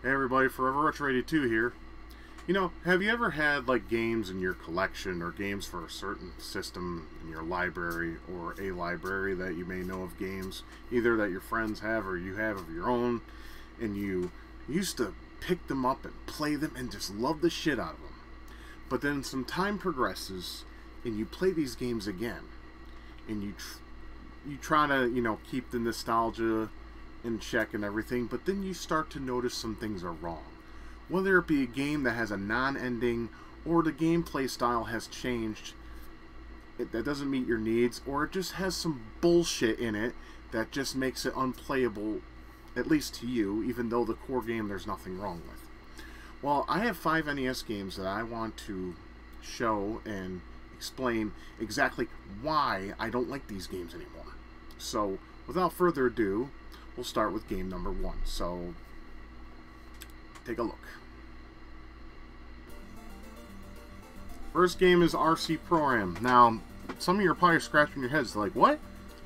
Hey everybody, Forever Retro 82 here. You know, have you ever had like games in your collection or games for a certain system in your library or a library that you may know of games, either that your friends have or you have of your own, and you used to pick them up and play them and just love the shit out of them. But then some time progresses and you play these games again and you try to, keep the nostalgia in check and everything, but then you start to notice some things are wrong. Whether it be a game that has a non-ending, or the gameplay style has changed, that doesn't meet your needs, or it just has some bullshit in it that just makes it unplayable, at least to you, even though the core game there's nothing wrong with. Well, I have 5 NES games that I want to show and explain exactly why I don't like these games anymore. So, without further ado, we'll start with game number 1. So, take a look. First game is RC Pro-Am. Now, some of you are probably scratching your heads like, what?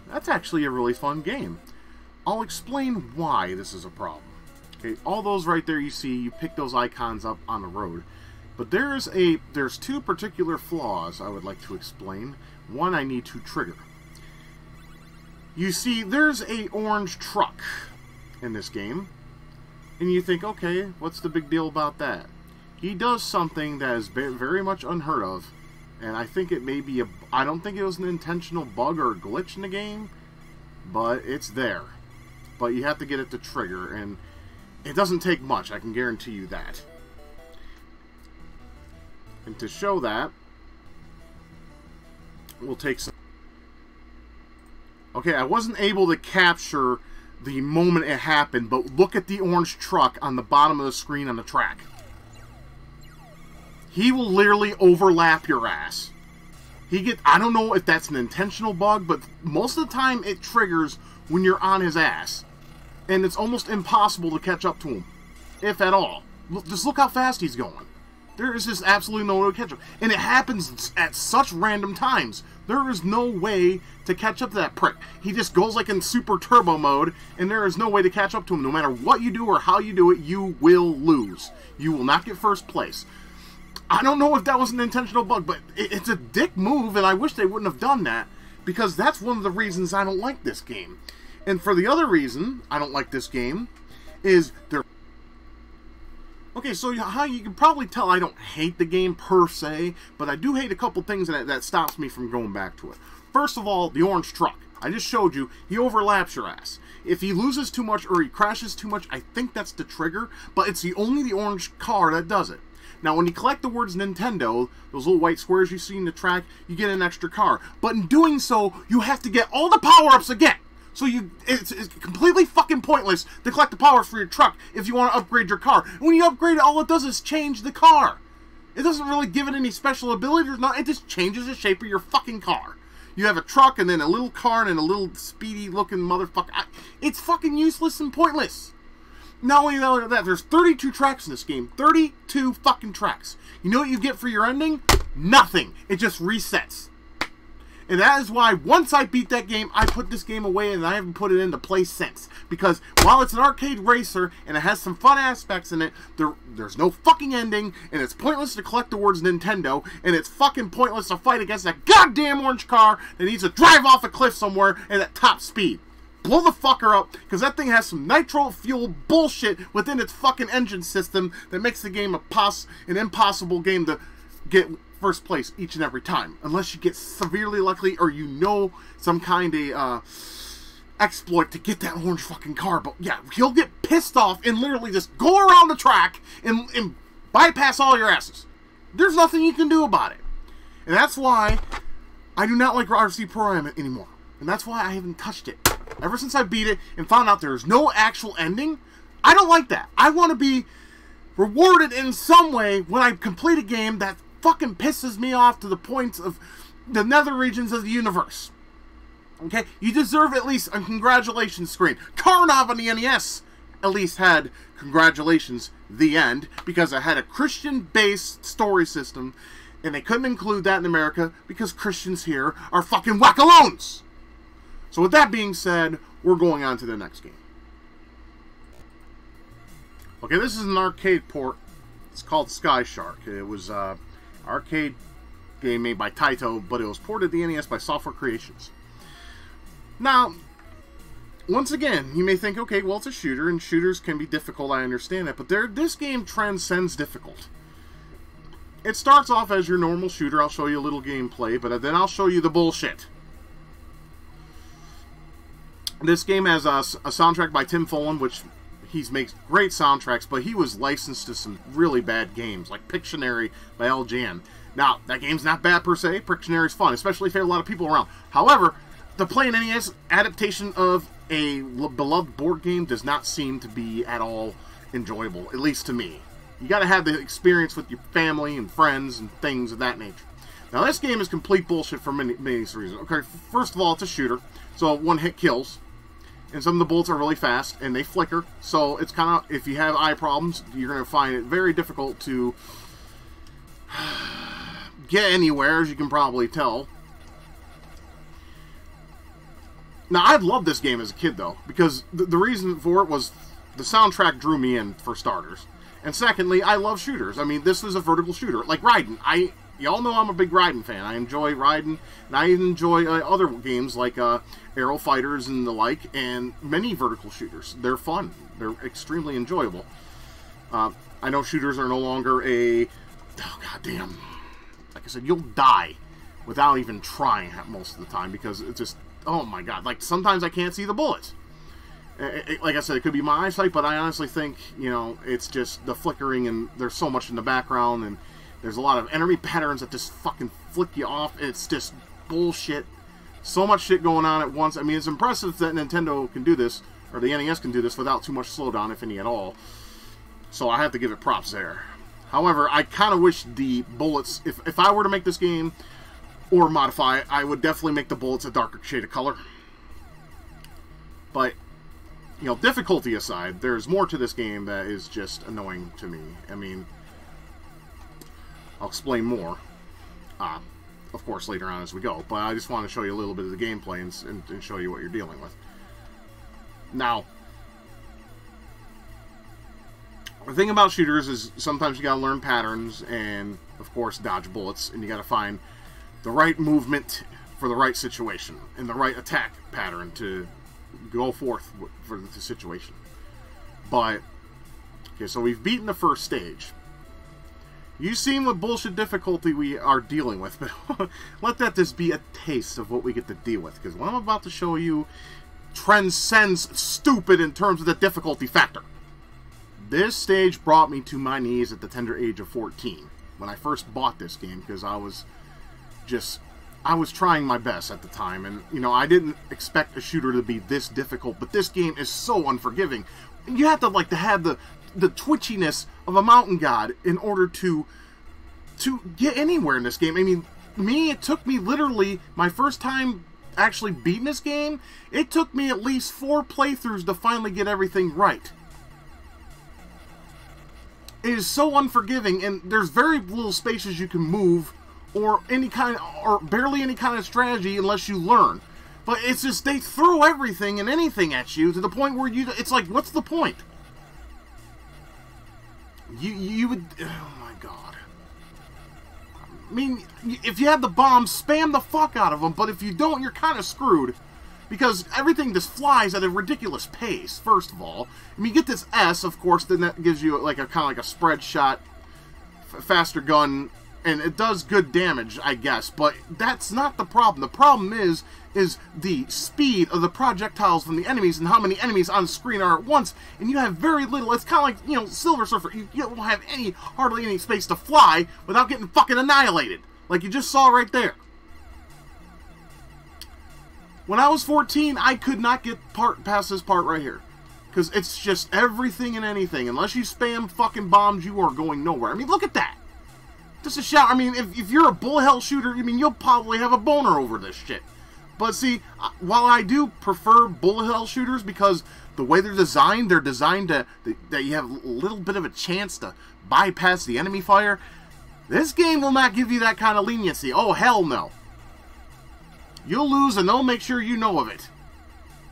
That's actually a really fun game. I'll explain why this is a problem. Okay, all those right there you see, you pick those icons up on the road. But there's 2 particular flaws I would like to explain. One I need to trigger. You see, there's a orange truck in this game, and you think, okay, what's the big deal about that? He does something that is very much unheard of, and I think it may be I don't think it was an intentional bug or glitch in the game, but it's there. But you have to get it to trigger, and it doesn't take much, I can guarantee you that. And to show that, we'll take some... Okay, I wasn't able to capture the moment it happened, but look at the orange truck on the bottom of the screen on the track. He will literally overlap your ass. I don't know if that's an intentional bug, but most of the time it triggers when you're on his ass. And it's almost impossible to catch up to him, if at all. Just look how fast he's going. There is just absolutely no way to catch up. And it happens at such random times. There is no way to catch up to that prick. He just goes like in super turbo mode, and there is no way to catch up to him. No matter what you do or how you do it, you will lose. You will not get first place. I don't know if that was an intentional bug, but it's a dick move, and I wish they wouldn't have done that, because that's one of the reasons I don't like this game. And for the other reason I don't like this game is there... Okay, so how you can probably tell I don't hate the game per se, but I do hate a couple things that stops me from going back to it. First of all, the orange truck. I just showed you, he overlaps your ass. If he loses too much or he crashes too much, I think that's the trigger, but it's only the orange car that does it. Now, when you collect the words Nintendo, those little white squares you see in the track, you get an extra car. But in doing so, you have to get all the power-ups again. So it's completely fucking pointless to collect the power for your truck if you want to upgrade your car. When you upgrade it, all it does is change the car. It doesn't really give it any special abilities. It just changes the shape of your fucking car. You have a truck and then a little car and a little speedy-looking motherfucker. It's fucking useless and pointless. Not only that, there's 32 tracks in this game. 32 fucking tracks. You know what you get for your ending? Nothing. It just resets. And that is why, once I beat that game, I put this game away and I haven't put it into play since. Because while it's an arcade racer and it has some fun aspects in it, there's no fucking ending, and it's pointless to collect the words Nintendo, and it's fucking pointless to fight against that goddamn orange car that needs to drive off a cliff somewhere at top speed. Blow the fucker up, because that thing has some nitro fuel bullshit within its fucking engine system that makes the game an impossible game to get first place each and every time, unless you get severely lucky or you know some kind of exploit to get that orange fucking car. But yeah, he'll get pissed off and literally just go around the track and bypass all your asses. There's nothing you can do about it. And that's why I do not like RC Pro-Am anymore. And that's why I haven't touched it. Ever since I beat it and found out there's no actual ending, I don't like that. I want to be rewarded in some way when I complete a game that fucking pisses me off to the point of the nether regions of the universe. Okay? You deserve at least a congratulations screen. Carnov on the NES at least had congratulations, the end, because it had a Christian-based story system, and they couldn't include that in America because Christians here are fucking wackalones. So with that being said, we're going on to the next game. Okay, this is an arcade port. It's called Sky Shark. It was an arcade game made by Taito, but it was ported to the NES by Software Creations. Now, once again, you may think, okay, well, it's a shooter, and shooters can be difficult, I understand that, but this game transcends difficult. It starts off as your normal shooter. I'll show you a little gameplay, but then I'll show you the bullshit. This game has a soundtrack by Tim Follin, which he makes great soundtracks, but he was licensed to some really bad games, like Pictionary by LJN. Now, that game's not bad per se. Pictionary's fun, especially if you have a lot of people around. However, the play an NES adaptation of a beloved board game does not seem to be at all enjoyable, at least to me. You gotta have the experience with your family and friends and things of that nature. Now, this game is complete bullshit for many reasons. Okay, first of all, it's a shooter, so one hit kills. And some of the bullets are really fast, and they flicker. So it's kind of, if you have eye problems, you're going to find it very difficult to get anywhere, as you can probably tell. Now, I loved this game as a kid, though, because the reason for it was the soundtrack drew me in, for starters. And secondly, I love shooters. I mean, this was a vertical shooter, like Raiden. Y'all know I'm a big Raiden fan. I enjoy Raiden, and I enjoy other games like Aero Fighters and the like, and many vertical shooters. They're fun. They're extremely enjoyable. I know shooters are no longer a... Oh, goddamn. Like I said, you'll die without even trying most of the time, because it's just... Oh, my God. Like, sometimes I can't see the bullets. Like I said, it could be my eyesight, but I honestly think, you know, it's just the flickering, and there's so much in the background, and there's a lot of enemy patterns that just fucking flick you off. It's just bullshit. So much shit going on at once. I mean, it's impressive that Nintendo can do this, or the NES can do this, without too much slowdown, if any at all. So I have to give it props there. However, I kind of wish the bullets, if I were to make this game, or modify it, I would definitely make the bullets a darker shade of color. But, you know, difficulty aside, there's more to this game that is just annoying to me. I mean, I'll explain more, of course, later on as we go. But I just want to show you a little bit of the gameplay and show you what you're dealing with. Now, the thing about shooters is sometimes you gotta learn patterns and, of course, dodge bullets. And you gotta find the right movement for the right situation and the right attack pattern to go forth for the situation. But, okay, so we've beaten the first stage. You've seen what bullshit difficulty we are dealing with, but let that just be a taste of what we get to deal with, because what I'm about to show you transcends stupid in terms of the difficulty factor. This stage brought me to my knees at the tender age of 14, when I first bought this game, because I was trying my best at the time, and, you know, I didn't expect a shooter to be this difficult, but this game is so unforgiving. You have to, like, to have the twitchiness of a mountain god in order to get anywhere in this game. I mean, it took me literally, my first time actually beating this game, it took me at least 4 playthroughs to finally get everything right. It is so unforgiving, and there's very little spaces you can move, or barely any kind of strategy unless you learn. But it's just, they throw everything and anything at you to the point where it's like, what's the point? You would... Oh, my God. I mean, if you have the bombs, spam the fuck out of them, but if you don't, you're kind of screwed. Because everything just flies at a ridiculous pace, first of all. I mean, you get this S, of course, then that gives you like a kind of like a spread shot, faster gun, and it does good damage, I guess. But that's not the problem. The problem is the speed of the projectiles from the enemies and how many enemies on screen are at once, and you have very little. It's kind of like, you know, Silver Surfer. You don't have hardly any space to fly without getting fucking annihilated, like you just saw right there. When I was 14, I could not get past this part right here, because it's just everything and anything. Unless you spam fucking bombs, you are going nowhere. I mean, look at that. Just a shout. I mean, if you're a bullet hell shooter, I mean, you'll probably have a boner over this shit. But see, while I do prefer bullet hell shooters because the way they're designed that you have a little bit of a chance to bypass the enemy fire, this game will not give you that kind of leniency. Oh, hell no. You'll lose, and they'll make sure you know of it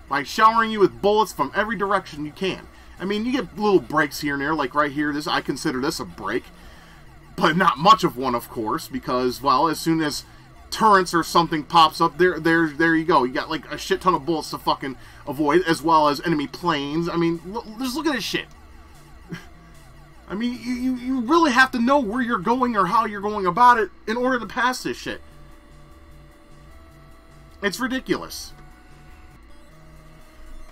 by showering you with bullets from every direction you can. I mean, you get little breaks here and there, like right here. I consider this a break, but not much of one, of course, because, well, as soon as turrets or something pops up, there you go. You got like a shit ton of bullets to fucking avoid, as well as enemy planes. I mean, just look at this shit. I mean, you really have to know where you're going or how you're going about it in order to pass this shit. It's ridiculous.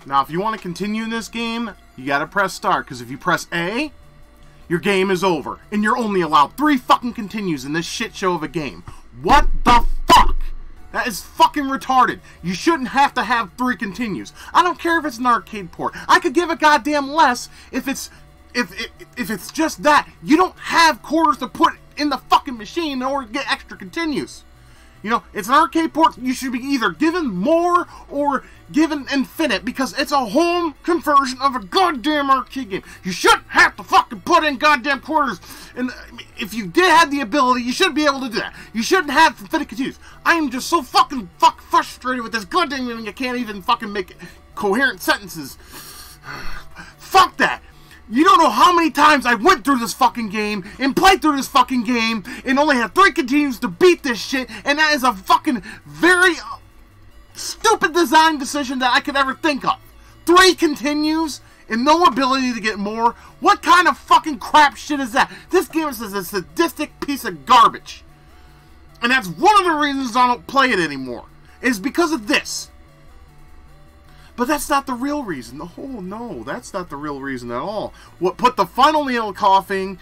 Now, if you want to continue in this game, you gotta press start, because if you press A, your game is over, and you're only allowed 3 fucking continues in this shit show of a game. What the fuck? That is fucking retarded. You shouldn't have to have 3 continues. I don't care if it's an arcade port. I could give a goddamn less if it's just that. You don't have quarters to put in the fucking machine in order to get extra continues. You know, it's an arcade port. You should be either given more or given infinite, because it's a home conversion of a goddamn arcade game. You shouldn't have to fucking put in goddamn quarters. And if you did have the ability, you should be able to do that. You shouldn't have infinite continues. I am just so fucking frustrated with this goddamn game. I can't even fucking make coherent sentences. Fuck that. You don't know how many times I went through this fucking game and played through this fucking game and only had 3 continues to beat this shit, and that is a fucking very stupid design decision that I could ever think of. 3 continues and no ability to get more? What kind of fucking crap shit is that? This game is a sadistic piece of garbage. And that's one of the reasons I don't play it anymore, is because of this. But that's not the real reason. Oh, no, that's not the real reason at all. What put the final nail in the coffin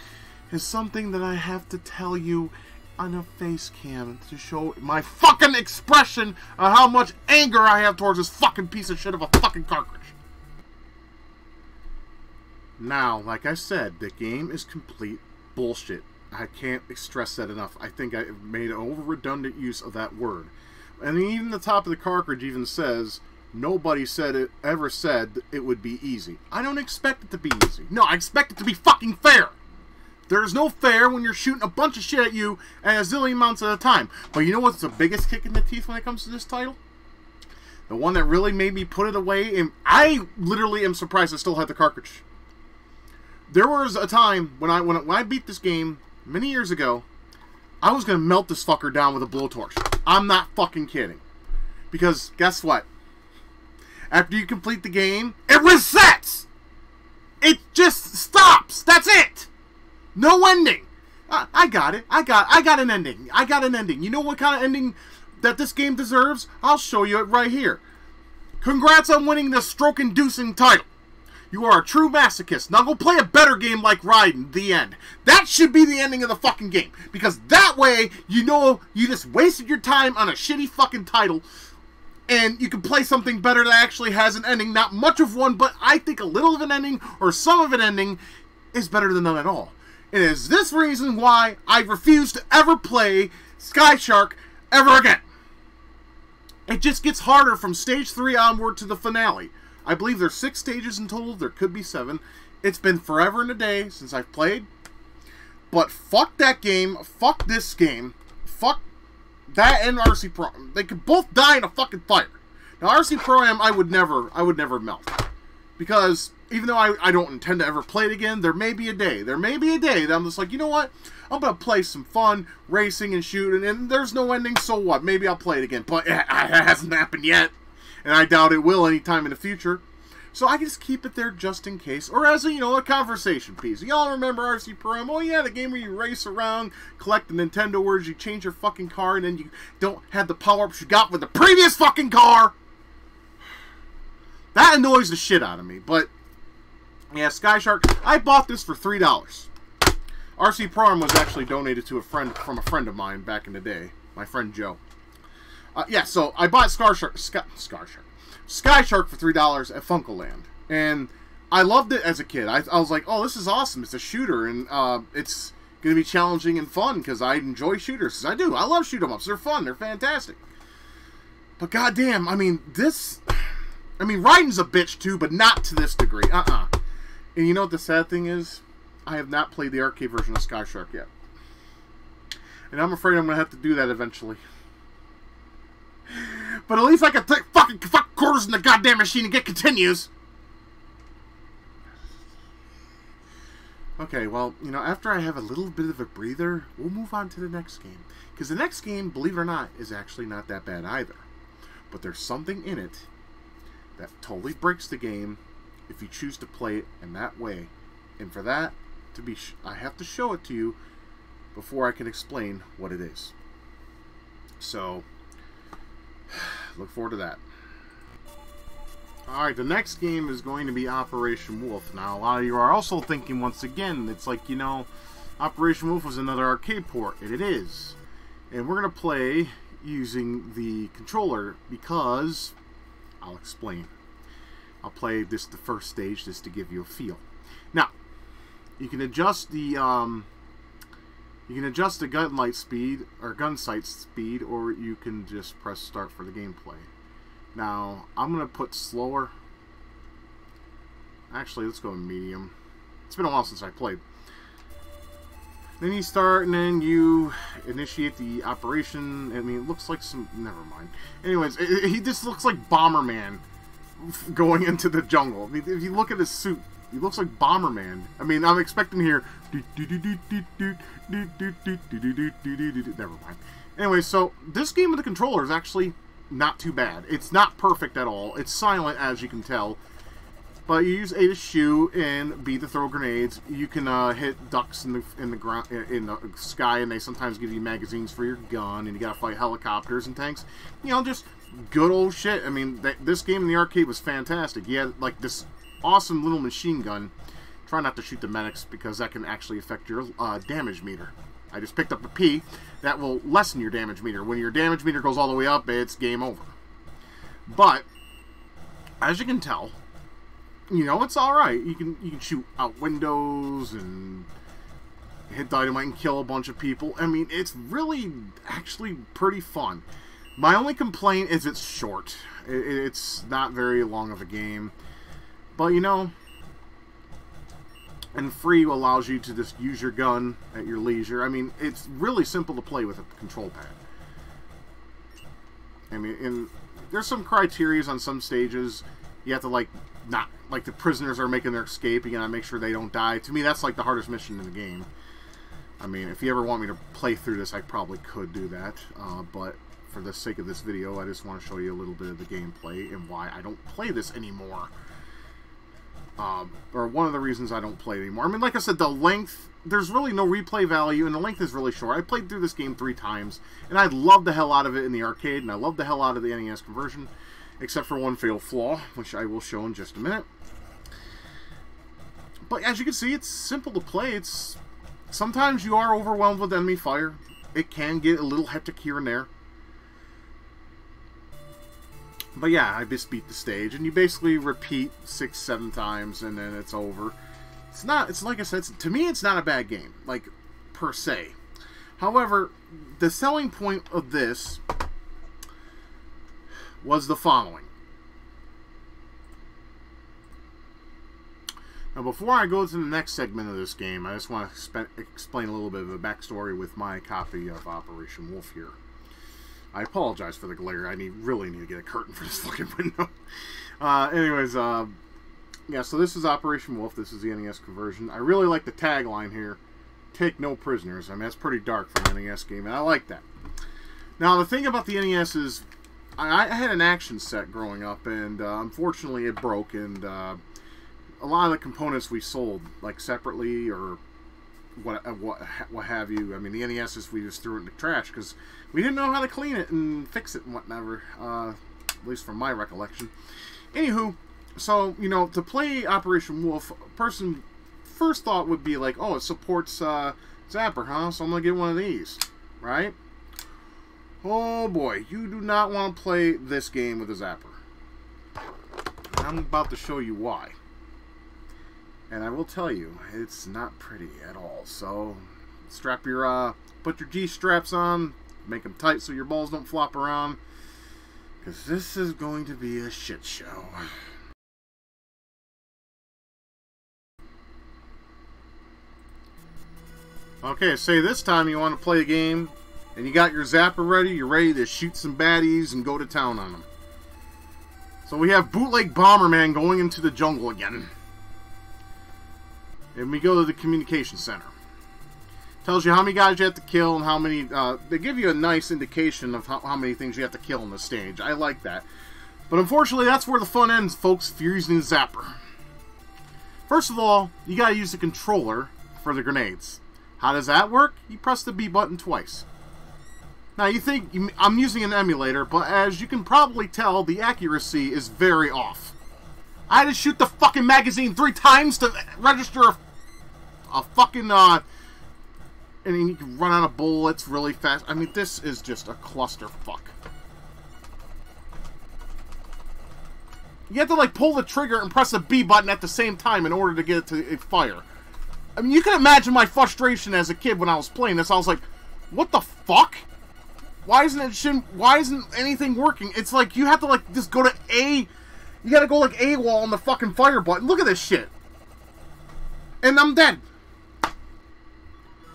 is something that I have to tell you on a face cam to show my fucking expression of how much anger I have towards this fucking piece of shit of a fucking cartridge. Now, like I said, the game is complete bullshit. I can't stress that enough. I think I made an over-redundant use of that word. And even the top of the cartridge even says, nobody ever said it would be easy. I don't expect it to be easy. No, I expect it to be fucking fair. There's no fair when you're shooting a bunch of shit at you at a zillion amounts at a time. But you know what's the biggest kick in the teeth when it comes to this title? The one that really made me put it away, and I literally am surprised I still had the cartridge. There was a time when I beat this game many years ago, I was going to melt this fucker down with a blowtorch. I'm not fucking kidding. Because guess what? After you complete the game, it resets! It just stops! That's it! No ending! I got it. I got an ending. I got an ending. You know what kind of ending that this game deserves? I'll show you it right here. Congrats on winning this stroke-inducing title. You are a true masochist. Now go play a better game like Raiden, the end. That should be the ending of the fucking game. Because that way, you know you just wasted your time on a shitty fucking title, and you can play something better that actually has an ending. Not much of one, but I think a little of an ending, or some of an ending, is better than none at all. It is this reason why I refuse to ever play Sky Shark ever again. It just gets harder from stage 3 onward to the finale. I believe there's 6 stages in total. There could be 7. It's been forever and a day since I've played. But fuck that game. Fuck this game. Fuck that and RC Pro. They could both die in a fucking fire. Now RC Pro-Am I would never melt. Because even though I don't intend to ever play it again, there may be a day. There may be a day that I'm just like, you know what? I'm going to play some fun racing and shooting, and there's no ending, so what? Maybe I'll play it again. But it hasn't happened yet. And I doubt it will anytime in the future. So I can just keep it there just in case. Or as a, a conversation piece. Y'all remember RC Pro-Am? Oh yeah, the game where you race around, collect the Nintendo words, you change your fucking car, and then you don't have the power-ups you got with the previous fucking car. That annoys the shit out of me. But, yeah, Sky Shark, I bought this for $3. RC Pro-Am was actually donated to a friend of mine back in the day. My friend Joe. Yeah, so I bought Sky Shark for $3 at Funkoland, and I loved it as a kid. I was like, oh, this is awesome. It's a shooter, and it's going to be challenging and fun, because I enjoy shooters. Because I do. I love shoot 'em ups. They're fun. They're fantastic. But goddamn, I mean, Raiden's a bitch too, but not to this degree. And you know what the sad thing is? I have not played the arcade version of Sky Shark yet. And I'm afraid I'm going to have to do that eventually. But at least I can take fucking quarters in the goddamn machine and get continues. Okay, well, you know, after I have a little bit of a breather, we'll move on to the next game. Because the next game, believe it or not, is actually not that bad either. But there's something in it that totally breaks the game if you choose to play it in that way. And for that to be, I have to show it to you before I can explain what it is. So, look forward to that. Alright, the next game is going to be Operation Wolf. Now, a lot of you are also thinking, once again, it's like, you know, Operation Wolf was another arcade port, and it is. And we're going to play using the controller because, I'll explain. I'll play this the first stage just to give you a feel. Now, you can adjust the gun light speed, or gun sight speed, or you can just press start for the gameplay. Now, I'm going to put slower. Actually, let's go medium. It's been a while since I played. Then you start, and then you initiate the operation. I mean, it looks like some... Never mind. Anyways, he just looks like Bomberman going into the jungle. I mean, if you look at his suit, he looks like Bomberman. I mean, I'm expecting here... Never mind. Anyway, so this game with the controller is actually not too bad. It's not perfect at all. It's silent, as you can tell. But you use A to shoot and B to throw grenades. You can hit ducks in the ground, in the sky, and they sometimes give you magazines for your gun. And you gotta fight helicopters and tanks. You know, just good old shit. I mean, this game in the arcade was fantastic. You had like this awesome little machine gun. Try not to shoot the medics because that can actually affect your damage meter. I just picked up a P that will lessen your damage meter. When your damage meter goes all the way up, it's game over. But as you can tell, you know, it's all right. You can shoot out windows and hit dynamite and kill a bunch of people. I mean, it's really actually pretty fun. My only complaint is it's short. It's not very long of a game, but you know. And free allows you to just use your gun at your leisure. I mean, it's really simple to play with a control pad. I mean, and there's some criteria on some stages. You have to, like, not... Like, the prisoners are making their escape. You gotta make sure they don't die. To me, that's, like, the hardest mission in the game. I mean, if you ever want me to play through this, I probably could do that. But for the sake of this video, I just want to show you a little bit of the gameplay and why I don't play this anymore. Or one of the reasons I don't play it anymore. I mean, like I said, the length, there's really no replay value, and the length is really short. I played through this game 3 times, and I loved the hell out of it in the arcade, and I loved the hell out of the NES conversion, except for one fatal flaw, which I will show in just a minute. But as you can see, it's simple to play. It's sometimes you are overwhelmed with enemy fire. It can get a little hectic here and there. But yeah, I just beat the stage, and you basically repeat 6-7 times, and then it's over. It's like I said, to me, it's not a bad game, like, per se. However, the selling point of this was the following. Now, before I go to the next segment of this game, I just want to explain a little bit of a backstory with my copy of Operation Wolf here. I apologize for the glare. I really need to get a curtain for this fucking window. Anyways, yeah, so this is Operation Wolf. This is the NES conversion. I really like the tagline here. Take no prisoners. I mean, that's pretty dark for an NES game, and I like that. Now, the thing about the NES is, I had an action set growing up, and unfortunately it broke, and a lot of the components we sold, like, separately, or what have you. I mean, the NES, we just threw it in the trash because we didn't know how to clean it and fix it and whatever, at least from my recollection. Anywho, so, you know, to play Operation Wolf, a person first thought would be like, oh, it supports Zapper, huh? So I'm gonna get one of these, right? Oh boy, you do not want to play this game with a Zapper. I'm about to show you why. And I will tell you, it's not pretty at all. So, strap your, put your G-straps on, make them tight so your balls don't flop around, because this is going to be a shit show. Okay, say this time you want to play a game, and you got your Zapper ready, you're ready to shoot some baddies and go to town on them. So we have Bootleg Bomberman going into the jungle again. And we go to the communication center. Tells you how many guys you have to kill and how many... they give you a nice indication of how many things you have to kill on the stage. I like that. But unfortunately, that's where the fun ends, folks, if you're using the zapper. First of all, you gotta use the controller for the grenades. How does that work? You press the B button twice. Now, you think I'm using an emulator, but as you can probably tell, the accuracy is very off. I had to shoot the fucking magazine 3 times to register a fucking, and then you can run out of bullets really fast. I mean, this is just a clusterfuck. You have to, like, pull the trigger and press the B button at the same time in order to get it to fire. I mean, you can imagine my frustration as a kid when I was playing this. I was like, what the fuck? Why isn't anything working? It's like, you have to, like, just go to A... You gotta go, like, AWOL on the fucking fire button. Look at this shit. And I'm dead.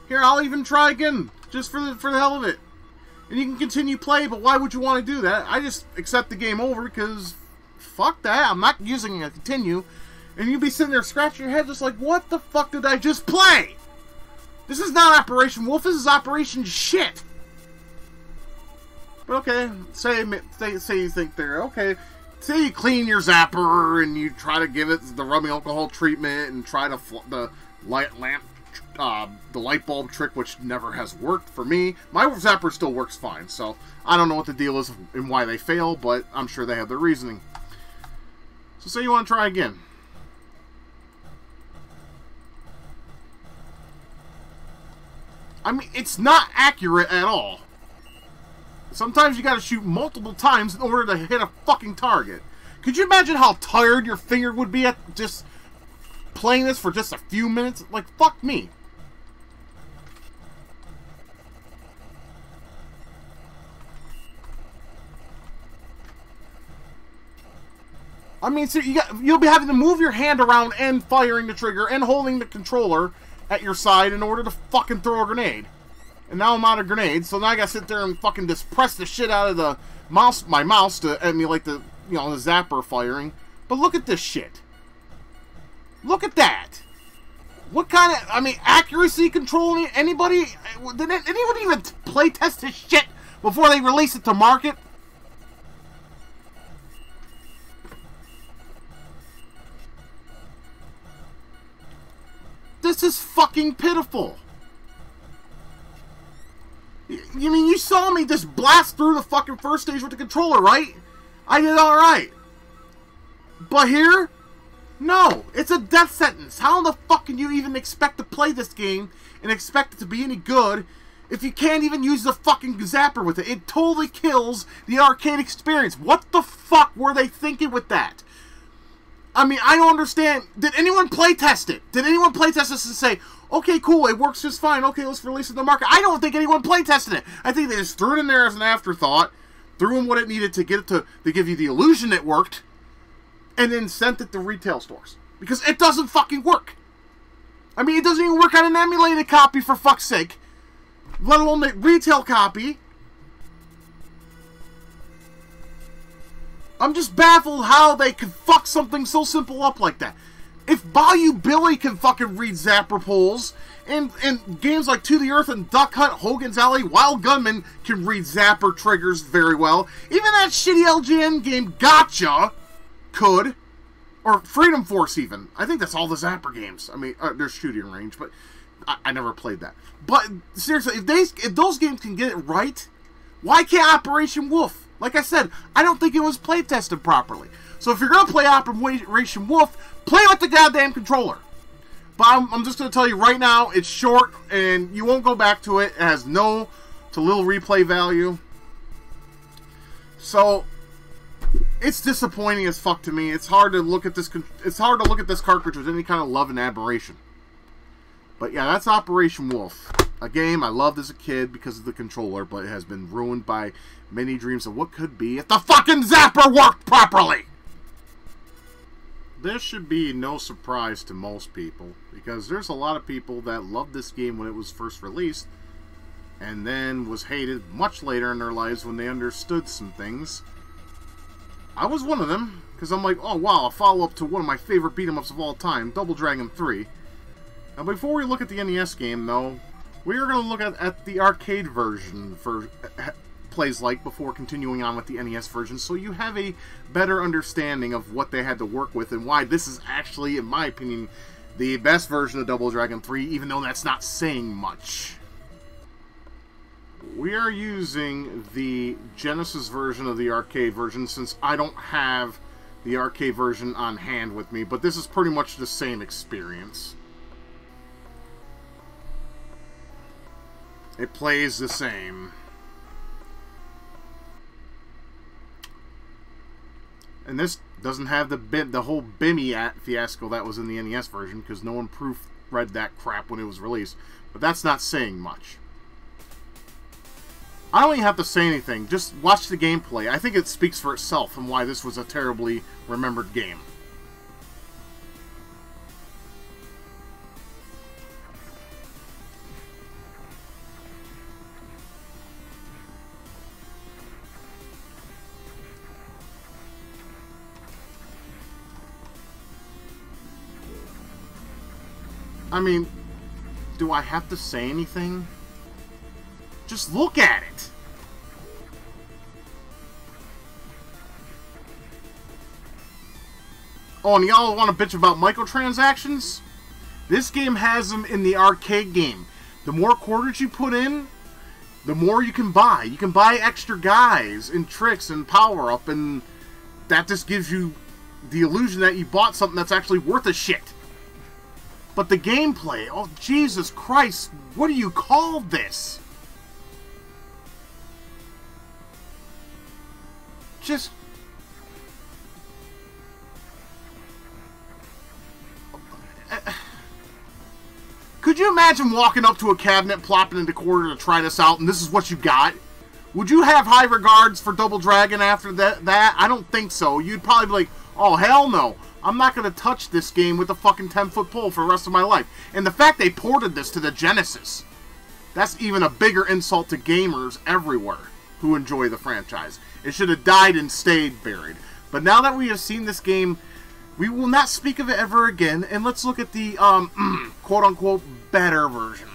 Here, I'll even try again. Just for the hell of it. And you can continue play, but why would you want to do that? I just accept the game over, because... Fuck that. I'm not using a continue. And you'd be sitting there scratching your head just like, what the fuck did I just play? This is not Operation Wolf. This is Operation Shit. But okay, say you think they're okay. Say you clean your zapper and you try to give it the rubbing alcohol treatment and try to the light bulb trick, which never has worked for me. My zapper still works fine, so I don't know what the deal is and why they fail, but I'm sure they have their reasoning. So say you want to try again. I mean, it's not accurate at all. Sometimes you gotta shoot multiple times in order to hit a fucking target. Could you imagine how tired your finger would be at just playing this for just a few minutes? Like, fuck me. I mean, so you'll be having to move your hand around and firing the trigger and holding the controller at your side in order to fucking throw a grenade. And now I'm out of grenades, so now I gotta sit there and fucking just press the shit out of the my mouse to emulate the, the zapper firing. But look at this shit. Look at that. What kind of, I mean, accuracy control? Anybody? Did anyone even play test this shit before they release it to market? This is fucking pitiful. You mean you saw me just blast through the fucking first stage with the controller, right? I did alright. But here? No. It's a death sentence. How the fuck can you even expect to play this game and expect it to be any good if you can't even use the fucking zapper with it? It totally kills the arcade experience. What the fuck were they thinking with that? I mean, I don't understand. Did anyone play test it? Did anyone play test this and say, okay, cool, it works just fine. Okay, let's release it to the market. I don't think anyone play tested it. I think they just threw it in there as an afterthought, threw in what it needed to get it to give you the illusion it worked, and then sent it to retail stores. Because it doesn't fucking work. I mean, it doesn't even work on an emulated copy, for fuck's sake. Let alone the retail copy. I'm just baffled how they could fuck something so simple up like that. If Bayou Billy can fucking read zapper polls, and games like To the Earth and Duck Hunt, Hogan's Alley, Wild Gunman can read zapper triggers very well, even that shitty LGN game Gotcha could, or Freedom Force even. I think that's all the zapper games. I mean, there's Shooting Range, but I never played that. But seriously, if those games can get it right, why can't Operation Wolf? Like I said, I don't think it was play tested properly. So if you're going to play Operation Wolf, play with the goddamn controller. But I'm just going to tell you right now, it's short, and you won't go back to it. It has no to little replay value. So, it's disappointing as fuck to me. It's hard to look at this. It's hard to look at this cartridge with any kind of love and admiration. But yeah, that's Operation Wolf. A game I loved as a kid because of the controller, but it has been ruined by many dreams of what could be if the fucking zapper worked properly! This should be no surprise to most people, because there's a lot of people that loved this game when it was first released, and then was hated much later in their lives when they understood some things. I was one of them, because I'm like, oh wow, a follow-up to one of my favorite beat-em-ups of all time, Double Dragon 3. Now, before we look at the NES game, though, we are going to look at the arcade version for plays like before continuing on with the NES version, so you have a better understanding of what they had to work with and why this is actually, in my opinion, the best version of Double Dragon 3, even though that's not saying much. We are using the Genesis version of the arcade version since I don't have the arcade version on hand with me, but this is pretty much the same experience. It plays the same. And this doesn't have the whole Bimmy fiasco that was in the NES version, because no one proofread that crap when it was released. But that's not saying much. I don't even have to say anything. Just watch the gameplay. I think it speaks for itself and why this was a terribly remembered game. I mean, do I have to say anything? Just look at it! Oh, and y'all want to bitch about microtransactions? This game has them in the arcade game. The more quarters you put in, the more you can buy. You can buy extra guys and tricks and power-up, and that just gives you the illusion that you bought something that's actually worth a shit. But the gameplay, oh Jesus Christ, what do you call this? Just... Could you imagine walking up to a cabinet, plopping into quarter to try this out, and this is what you got? Would you have high regards for Double Dragon after that? I don't think so. You'd probably be like, oh, hell no. I'm not going to touch this game with a fucking 10-foot pole for the rest of my life. And the fact they ported this to the Genesis, that's even a bigger insult to gamers everywhere who enjoy the franchise. It should have died and stayed buried. But now that we have seen this game, we will not speak of it ever again, and let's look at the, quote-unquote, better version.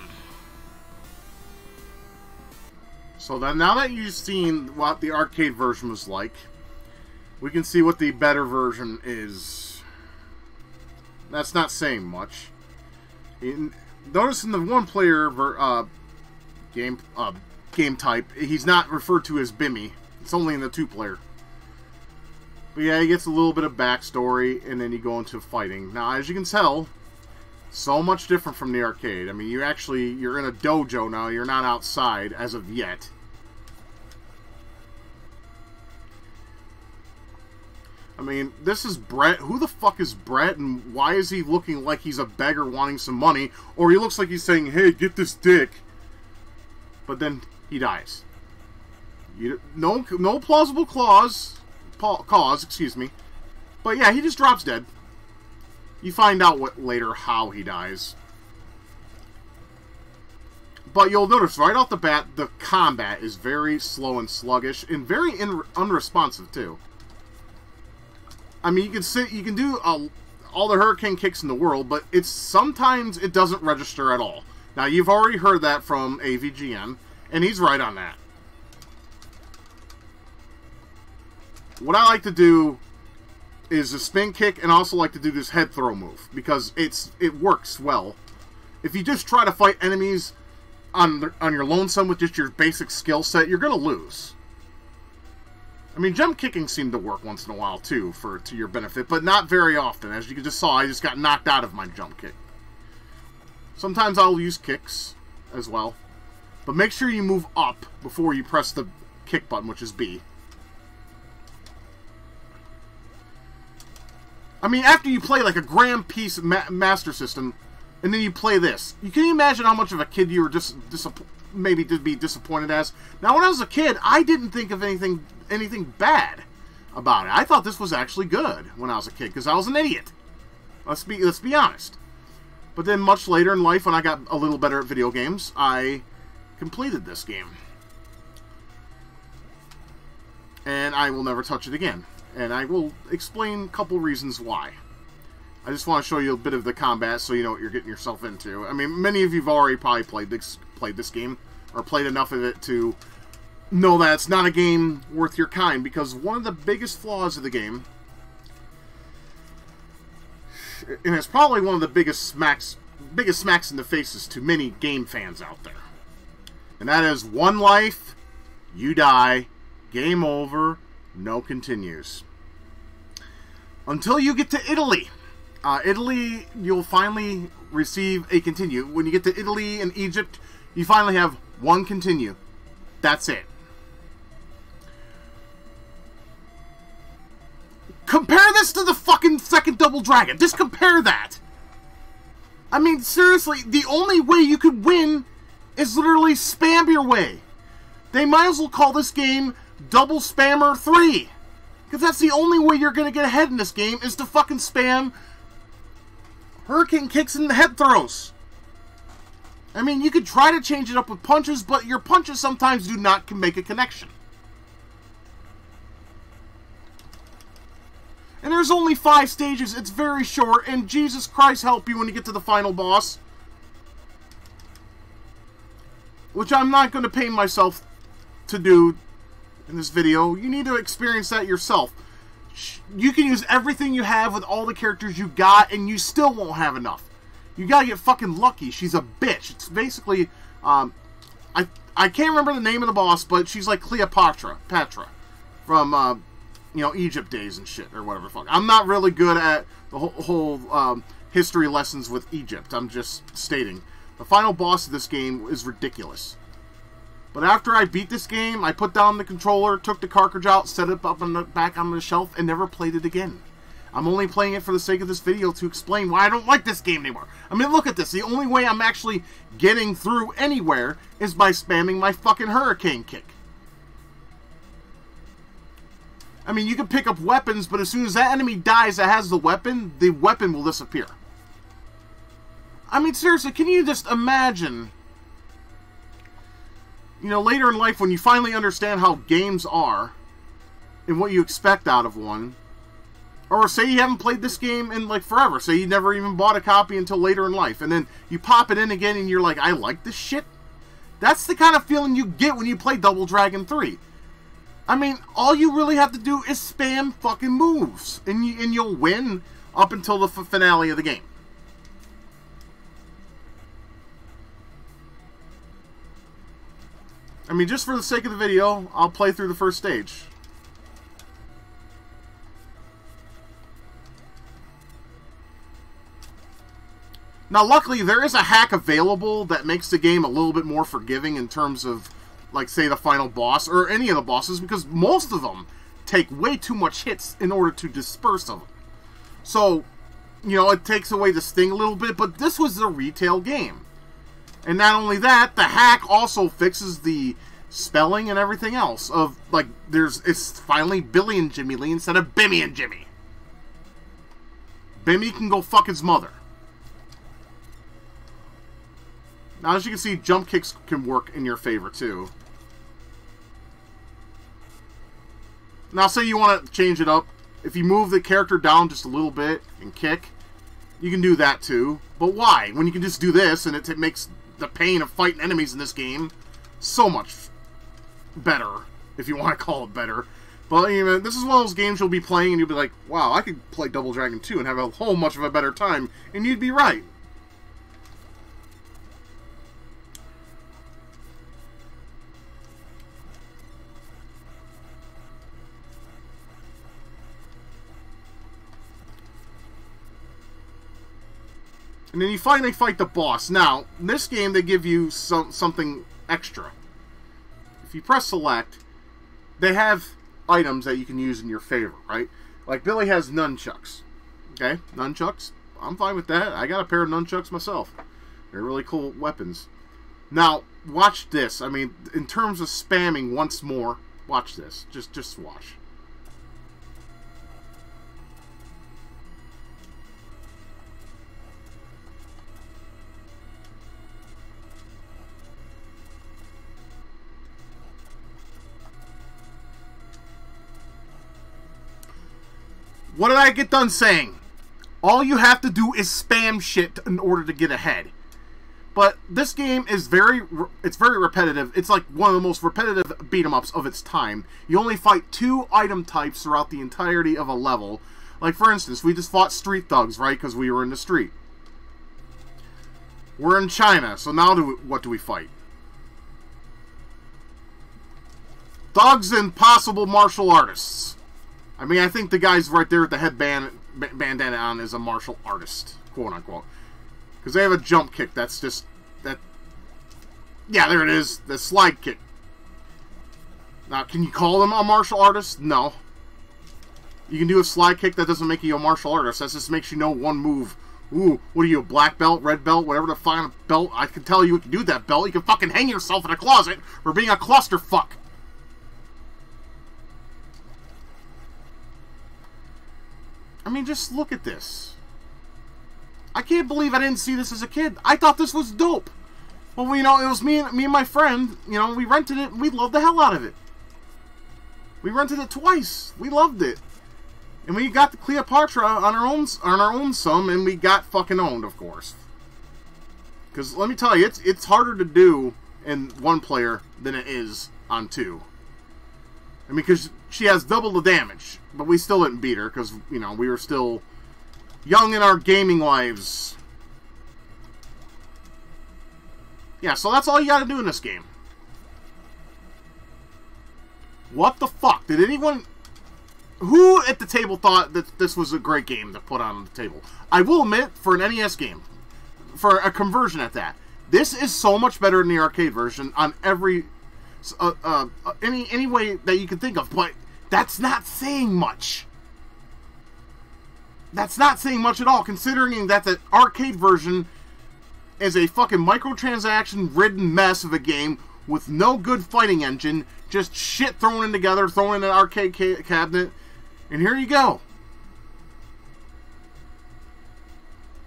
So then, now that you've seen what the arcade version was like, we can see what the better version is. That's not saying much. Notice in the one-player game type, he's not referred to as Bimmy. It's only in the two-player. But yeah, he gets a little bit of backstory, and then you go into fighting. Now, as you can tell, so much different from the arcade. I mean, you're in a dojo now. You're not outside, as of yet. I mean, this is Brett. Who the fuck is Brett, and why is he looking like he's a beggar wanting some money? Or he looks like he's saying, hey, get this dick. But then he dies. No plausible cause, excuse me. But yeah, he just drops dead. You find out later how he dies. But you'll notice right off the bat, the combat is very slow and sluggish, and very unresponsive too. I mean, you can do all the hurricane kicks in the world, but sometimes it doesn't register at all. Now, you've already heard that from AVGN, and he's right on that. What I like to do is a spin kick, and also like to do this head throw move, because it works well. If you just try to fight enemies on your lonesome with just your basic skill set, you're going to lose. I mean, jump kicking seemed to work once in a while, too, to your benefit, but not very often. As you just saw, I just got knocked out of my jump kick. Sometimes I'll use kicks as well. But make sure you move up before you press the kick button, which is B. I mean, after you play like a grand piece Master System, and then you play this, can you imagine how much of a kid you were maybe to be disappointed as? Now, when I was a kid, I didn't think of anything bad about it. I thought this was actually good when I was a kid, because I was an idiot. Let's be honest. But then much later in life, when I got a little better at video games, I completed this game. And I will never touch it again. And I will explain a couple reasons why. I just want to show you a bit of the combat so you know what you're getting yourself into. I mean, many of you have already probably played this game, or played enough of it to know that it's not a game worth your kind, because one of the biggest flaws of the game, and it's probably one of the biggest smacks in the faces to many game fans out there, and that is one life, you die, game over, no continues. Until you get to Italy. Italy, you'll finally receive a continue. When you get to Italy and Egypt, you finally have one continue. That's it. Compare this to the fucking second Double Dragon. Just compare that. I mean, seriously, the only way you could win is literally spam your way. They might as well call this game Double Spammer 3. Because that's the only way you're going to get ahead in this game, is to fucking spam hurricane kicks and head throws. I mean, you could try to change it up with punches, but your punches sometimes do not make a connection. And there's only 5 stages, it's very short, and Jesus Christ help you when you get to the final boss. Which I'm not going to pay myself to do in this video. You need to experience that yourself. You can use everything you have with all the characters you got, and you still won't have enough. You gotta get fucking lucky. She's a bitch. It's basically, I can't remember the name of the boss, but she's like Cleopatra, from, you know, Egypt days and shit, or whatever the fuck. I'm not really good at the whole history lessons with Egypt. I'm just stating. The final boss of this game is ridiculous. But after I beat this game, I put down the controller, took the cartridge out, set it up back on the shelf, and never played it again. I'm only playing it for the sake of this video to explain why I don't like this game anymore. I mean, look at this. The only way I'm actually getting through anywhere is by spamming my fucking hurricane kick. I mean, you can pick up weapons, but as soon as that enemy dies that has the weapon will disappear. I mean, seriously, can you just imagine, you know, later in life when you finally understand how games are and what you expect out of one, or say you haven't played this game in like forever, say you never even bought a copy until later in life, and then you pop it in again and you're like, I like this shit? That's the kind of feeling you get when you play Double Dragon 3. I mean, all you really have to do is spam fucking moves, and you'll win up until the finale of the game. I mean, just for the sake of the video, I'll play through the first stage. Now, luckily, there is a hack available that makes the game a little bit more forgiving in terms of, like, say, the final boss, or any of the bosses, because most of them take way too much hits in order to disperse them. So, you know, it takes away the sting a little bit, but this was a retail game. And not only that, the hack also fixes the spelling and everything else of, like, it's finally Billy and Jimmy Lee instead of Bimmy and Jimmy. Bimmy can go fuck his mother. Now, as you can see, jump kicks can work in your favor, too. Now, say you want to change it up. If you move the character down just a little bit and kick, you can do that, too. But why? When you can just do this, and it makes the pain of fighting enemies in this game so much better, if you want to call it better. But, you know, this is one of those games you'll be playing, and you'll be like, wow, I could play Double Dragon 2 and have a whole much of a better time. And you'd be right. And then you finally fight the boss. Now, in this game, they give you something extra. If you press select, they have items that you can use in your favor, right? Like, Billy has nunchucks. Okay, nunchucks. I'm fine with that. I got a pair of nunchucks myself. They're really cool weapons. Now, watch this. I mean, in terms of spamming once more, watch this. Just watch. What did I get done saying? All you have to do is spam shit in order to get ahead. But this game is very repetitive. It's like one of the most repetitive beat-em-ups of its time. You only fight 2 item types throughout the entirety of a level. Like, for instance, we just fought street thugs, right? Because we were in the street. We're in China, so now what do we fight? Thugs and possible martial artists. I mean, I think the guy's right there with the bandana on is a martial artist, quote-unquote. Because they have a jump kick that's just... Yeah, there it is. The slide kick. Now, can you call them a martial artist? No. You can do a slide kick. That doesn't make you a martial artist. That just makes you know one move. Ooh, what are you, a black belt, red belt, whatever the fucking belt? I can tell you can do that belt. You can fucking hang yourself in a closet for being a clusterfuck. I mean, just look at this. I can't believe I didn't see this as a kid. I thought this was dope. Well, you know, it was me and my friend. You know, we rented it, and we loved the hell out of it. We rented it twice. We loved it. And we got the Cleopatra on our own sum, and we got fucking owned, of course. Because let me tell you, it's harder to do in 1 player than it is on 2. I mean, because she has double the damage, but we still didn't beat her because, you know, we were still young in our gaming lives. Yeah, so that's all you gotta do in this game. What the fuck? Did anyone... Who at the table thought that this was a great game to put on the table? I will admit, for an NES game, for a conversion at that, this is so much better than the arcade version on every... any way that you can think of, but that's not saying much. That's not saying much at all, considering that the arcade version is a fucking microtransaction-ridden mess of a game with no good fighting engine, just shit thrown in together, thrown in an arcade cabinet, and here you go.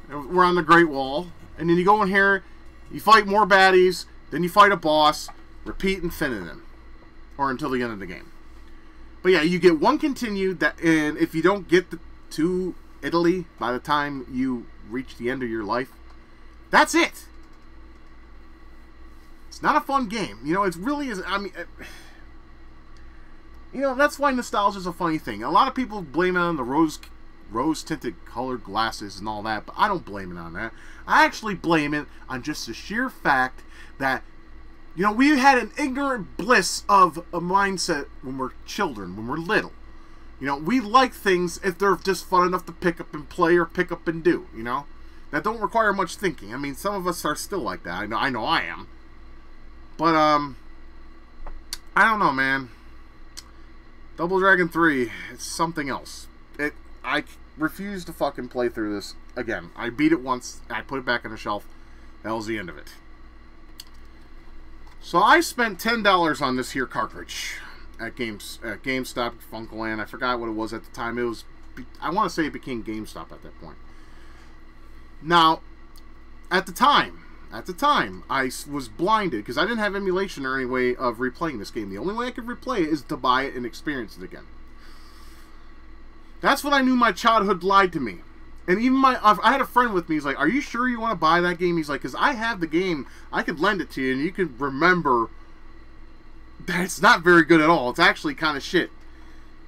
We're on the Great Wall, and then you go in here, you fight more baddies, then you fight a boss, repeat infinitum, or until the end of the game. But yeah, you get 1 continue, and if you don't get to Italy by the time you reach the end of your life, that's it. It's not a fun game. You know, it really is. I mean, you know, that's why nostalgia is a funny thing. A lot of people blame it on the rose-tinted colored glasses and all that, but I don't blame it on that. I actually blame it on just the sheer fact that, you know, we had an ignorant bliss of a mindset when we're children, when we're little. You know, we like things if they're just fun enough to pick up and play or pick up and do, you know? That don't require much thinking. I mean, some of us are still like that. I know I am. But, I don't know, man. Double Dragon 3, it's something else. I refuse to fucking play through this again. I beat it once, I put it back on the shelf. That was the end of it. So I spent $10 on this here cartridge at GameStop, Funkoland. I forgot what it was at the time. It was, I want to say it became GameStop at that point. Now, at the time, I was blinded because I didn't have emulation or any way of replaying this game. The only way I could replay it is to buy it and experience it again. That's when I knew my childhood lied to me. And even I had a friend with me. He's like, "Are you sure you want to buy that game?" He's like, "Because I have the game. I could lend it to you, and you could remember that it's not very good at all. It's actually kind of shit."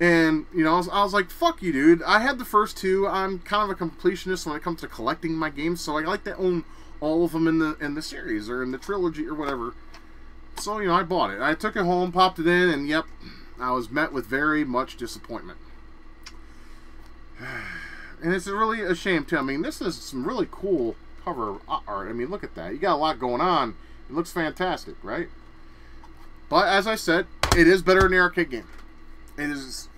And, you know, I was like, "Fuck you, dude. I had the first 2. I'm kind of a completionist when it comes to collecting my games, so I like to own all of them in the series or in the trilogy or whatever." So, you know, I bought it. I took it home, popped it in, and yep, I was met with very much disappointment. And it's really a shame, too. I mean, this is some really cool cover art. I mean, look at that. You got a lot going on. It looks fantastic, right? But, as I said, it is better than the arcade game. It is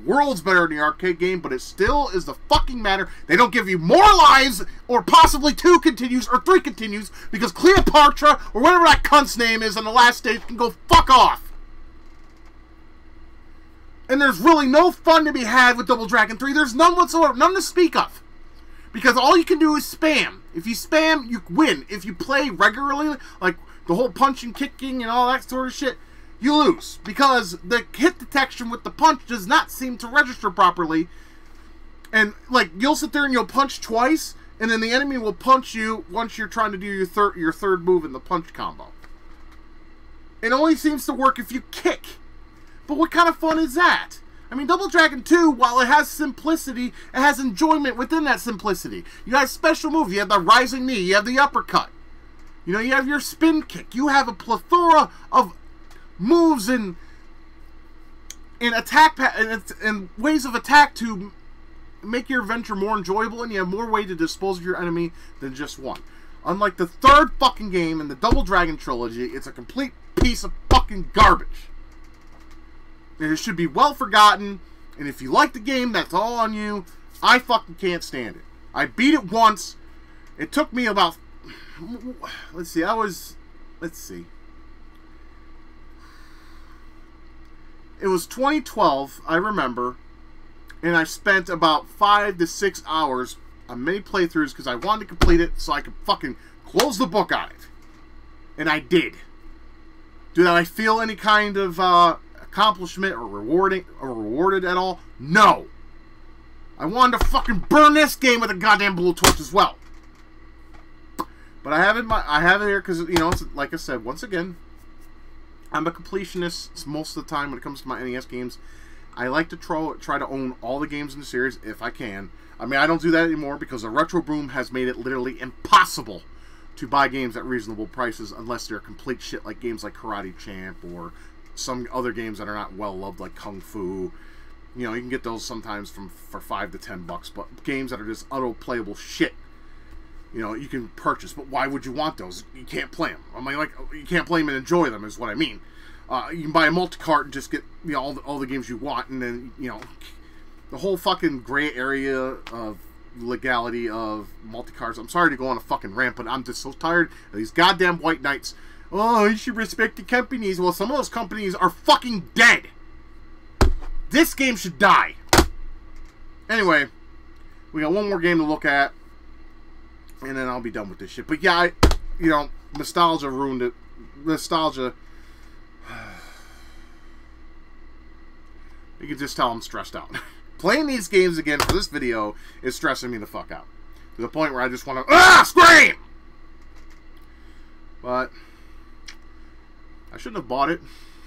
worlds better than the arcade game, but it still is the fucking matter. They don't give you more lives, or possibly 2 continues, or 3 continues, because Cleopatra, or whatever that cunt's name is on the last stage, can go fuck off. And there's really no fun to be had with Double Dragon 3. There's none whatsoever. None to speak of. Because all you can do is spam. If you spam, you win. If you play regularly, like the whole punching, kicking, and all that sort of shit, you lose. Because the hit detection with the punch does not seem to register properly And, like, you'll sit there and you'll punch twice, and then the enemy will punch you once you're trying to do your third move in the punch combo. It only seems to work if you kick. But what kind of fun is that? I mean, Double Dragon 2, while it has simplicity, it has enjoyment within that simplicity. You have special moves. You have the rising knee. You have the uppercut. You know, you have your spin kick. You have a plethora of moves and attack and ways of attack to make your adventure more enjoyable, and you have more way to dispose of your enemy than just one. Unlike the third fucking game in the Double Dragon trilogy, it's a complete piece of fucking garbage. And it should be well forgotten, and if you like the game, that's all on you. I fucking can't stand it. I beat it once. It took me about... Let's see, It was 2012, I remember, and I spent about 5 to 6 hours on many playthroughs because I wanted to complete it so I could fucking close the book on it. And I did. Do I feel any kind of accomplishment or rewarded at all? No. I wanted to fucking burn this game with a goddamn blue torch as well. But I have it here because, you know, it's, like I said, once again, I'm a completionist most of the time when it comes to my NES games. I like to try to own all the games in the series if I can. I mean, I don't do that anymore because the Retro Boom has made it literally impossible to buy games at reasonable prices unless they're complete shit like games like Karate Champ or some other games that are not well loved like Kung Fu. You know, you can get those sometimes for $5 to $10, but games that are just utter playable shit, you know, you can purchase. But why would you want those? You can't play them. I mean, like, you can't play them and enjoy them is what I mean. You can buy a multi-cart and just get, you know, all the games you want, and then, you know, the whole fucking gray area of legality of multi-carts. I'm sorry to go on a fucking rant, but I'm just so tired of these goddamn white knights. Oh, you should respect the companies. Well, some of those companies are fucking dead. This game should die. Anyway, we got one more game to look at, and then I'll be done with this shit. But yeah, you know, nostalgia ruined it. Nostalgia. You can just tell I'm stressed out. Playing these games again for this video is stressing me the fuck out. To the point where I just want to scream! But I shouldn't have bought it.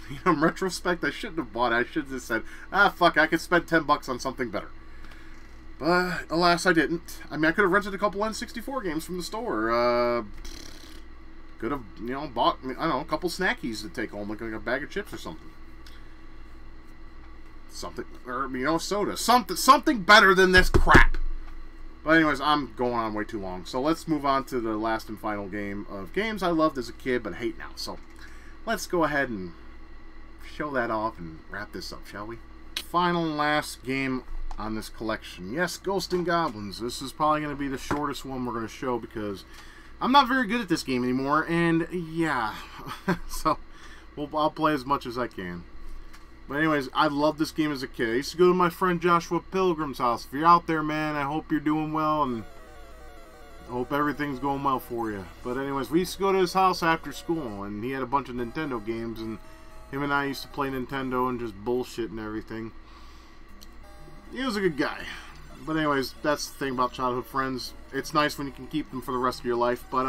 You know, in retrospect, I shouldn't have bought it. I should have just said, fuck, I could spend $10 on something better. But alas, I didn't. I mean, I could have rented a couple N64 games from the store. Could have, you know, bought, I don't know, a couple snackies to take home, like a bag of chips or something. Something, or, you know, soda. Something better than this crap. But anyways, I'm going on way too long. So let's move on to the last and final game of games I loved as a kid but hate now. So let's go ahead and show that off and wrap this up, shall we? Final and last game on this collection. Yes, Ghosts and Goblins. This is probably going to be the shortest one we're going to show because I'm not very good at this game anymore. And yeah, so I'll play as much as I can. But anyways, I loved this game as a kid. I used to go to my friend Joshua Pilgrim's house. If you're out there, man, I hope you're doing well, and I hope everything's going well for you. But anyways, we used to go to his house after school, and he had a bunch of Nintendo games, and him and I used to play Nintendo and just bullshit and everything. He was a good guy. But anyways, that's the thing about childhood friends. It's nice when you can keep them for the rest of your life, but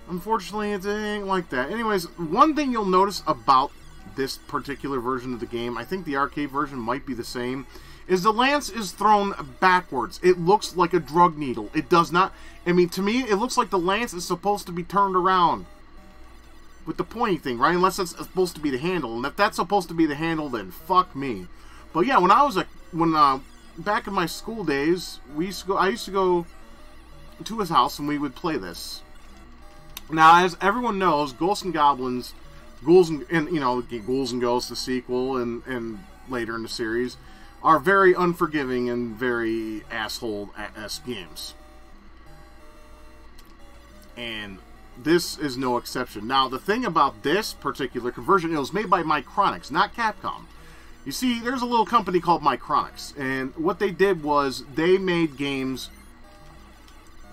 unfortunately, it ain't like that. Anyways, one thing you'll notice about this particular version of the game, I think the arcade version might be the same, is the lance is thrown backwards. It looks like a drug needle. It does not, I mean, to me, it looks like the lance is supposed to be turned around with the pointy thing, right? Unless it's supposed to be the handle. And if that's supposed to be the handle, then fuck me. But yeah, when I was back in my school days, I used to go to his house and we would play this. Now, as everyone knows, Ghosts and Goblins, Ghouls and you know, Ghouls and Ghosts, the sequel, and later in the series, are very unforgiving and very asshole-esque games. And this is no exception. Now, the thing about this particular conversion, it was made by Micronics, not Capcom. You see, there's a little company called Micronics, and what they did was they made games,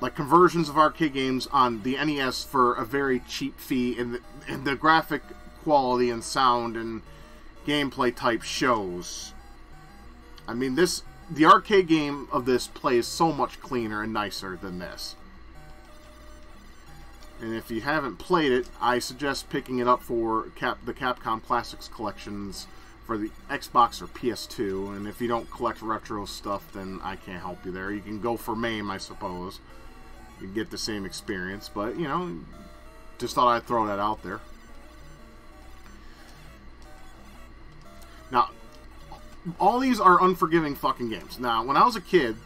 like conversions of arcade games on the NES for a very cheap fee, and the graphic quality and sound and gameplay type shows. I mean, this the arcade game of this plays so much cleaner and nicer than this. And if you haven't played it, I suggest picking it up for the Capcom Classics collections for the Xbox or PS2. And if you don't collect retro stuff, then I can't help you there. You can go for MAME, I suppose. You get the same experience, but, you know, just thought I'd throw that out there. Now, all these are unforgiving fucking games. Now, when I was a kid,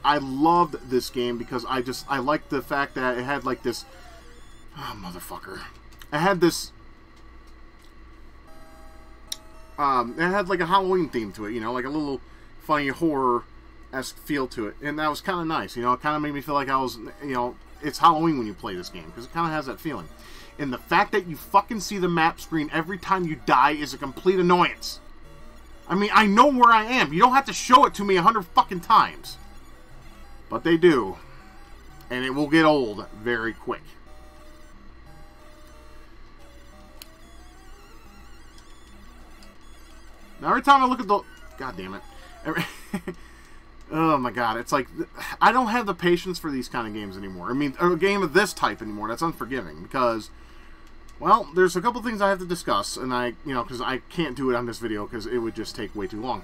I loved this game because I liked the fact that it had like this... Oh, motherfucker. It had this... it had like a Halloween theme to it, you know, like a little funny horror-esque feel to it. And that was kind of nice, you know, it kind of made me feel like I was, you know, it's Halloween when you play this game, because it kind of has that feeling. And the fact that you fucking see the map screen every time you die is a complete annoyance. I mean, I know where I am. You don't have to show it to me 100 fucking times. But they do. And it will get old very quick. Now, every time I look at the... God damn it. Oh, my God. It's like... I don't have the patience for these kind of games anymore. I mean, a game of this type anymore. That's unforgiving. Because... Well, there's a couple things I have to discuss, and because I can't do it on this video because it would just take way too long.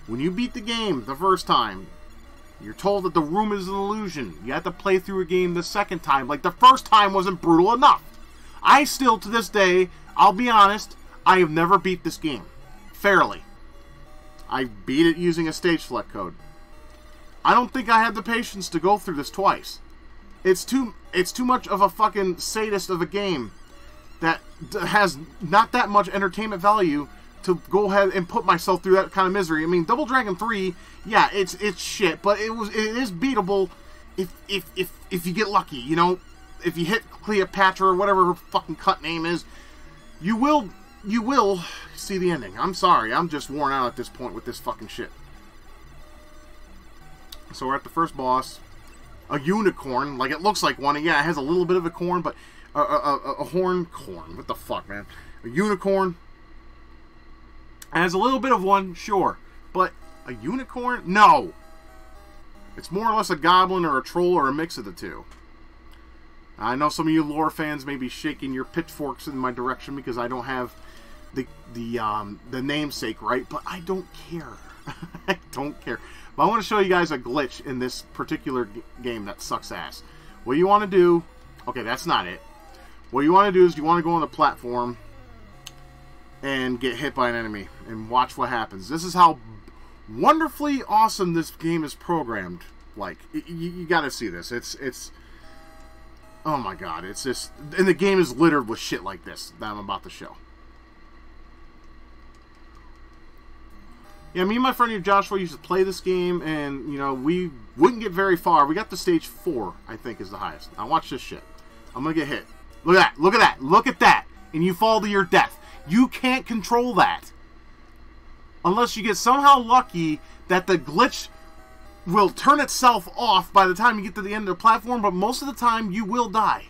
When you beat the game the first time, you're told that the room is an illusion. You have to play through a game the second time. Like, the first time wasn't brutal enough. I still, to this day, I'll be honest, I have never beat this game. Fairly. I beat it using a stage select code. I don't think I have the patience to go through this twice. It's too much of a fucking sadist of a game that has not that much entertainment value to go ahead and put myself through that kind of misery. I mean, Double Dragon 3, yeah, it's shit, but it is beatable if you get lucky, you know? If you hit Cleopatra or whatever her fucking cut name is, you will see the ending. I'm sorry, I'm just worn out at this point with this fucking shit. So we're at the first boss. A unicorn, like it looks like one. Yeah, it has a little bit of a corn, but a corn. What the fuck, man? A unicorn. It has a little bit of one, sure, but a unicorn? No. It's more or less a goblin or a troll or a mix of the two. I know some of you lore fans may be shaking your pitchforks in my direction because I don't have the namesake right, but I don't care. I don't care. But I want to show you guys a glitch in this particular game that sucks ass. What you want to do... Okay, that's not it. What you want to do is you want to go on the platform and get hit by an enemy and watch what happens. This is how wonderfully awesome this game is programmed. Like, you got to see this. It's... Oh my god, it's just... And the game is littered with shit like this that I'm about to show. Yeah, me and my friend here, Joshua, used to play this game, and, you know, we wouldn't get very far. We got to stage 4, I think, is the highest. Now, watch this shit. I'm gonna get hit. Look at that. Look at that. Look at that. And you fall to your death. You can't control that. Unless you get somehow lucky that the glitch will turn itself off by the time you get to the end of the platform, but most of the time, you will die.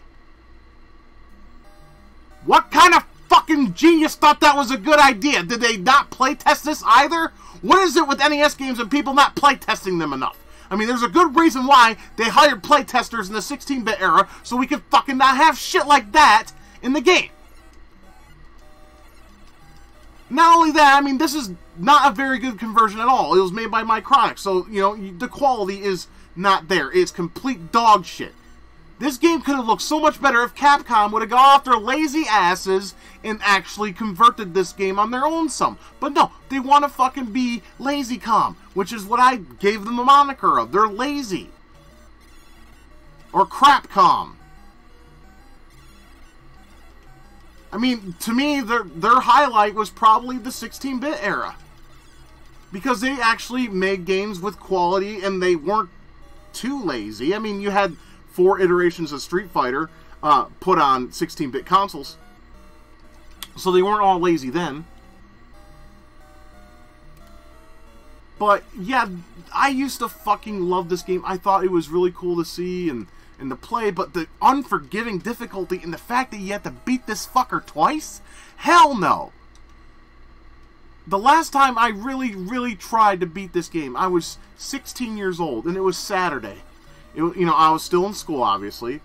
What kind of fucking genius thought that was a good idea? Did they not playtest this either? What is it with NES games and people not playtesting them enough? I mean, there's a good reason why they hired playtesters in the 16-bit era, so we could fucking not have shit like that in the game. Not only that, I mean, this is not a very good conversion at all. It was made by Micronics, so, you know, the quality is not there. It's complete dog shit. This game could have looked so much better if Capcom would have gone off their lazy asses and actually converted this game on their own some. But no, they want to fucking be LazyCom, which is what I gave them the moniker of. They're lazy. Or Crapcom. I mean, to me, their highlight was probably the 16-bit era. Because they actually made games with quality and they weren't too lazy. I mean, you had 4 iterations of Street Fighter put on 16-bit consoles. So they weren't all lazy then. But, yeah, I used to fucking love this game. I thought it was really cool to see and to play, but the unforgiving difficulty and the fact that you had to beat this fucker twice? Hell no! the last time I really tried to beat this game, I was 16 years old, and it was Saturday. I was still in school, obviously,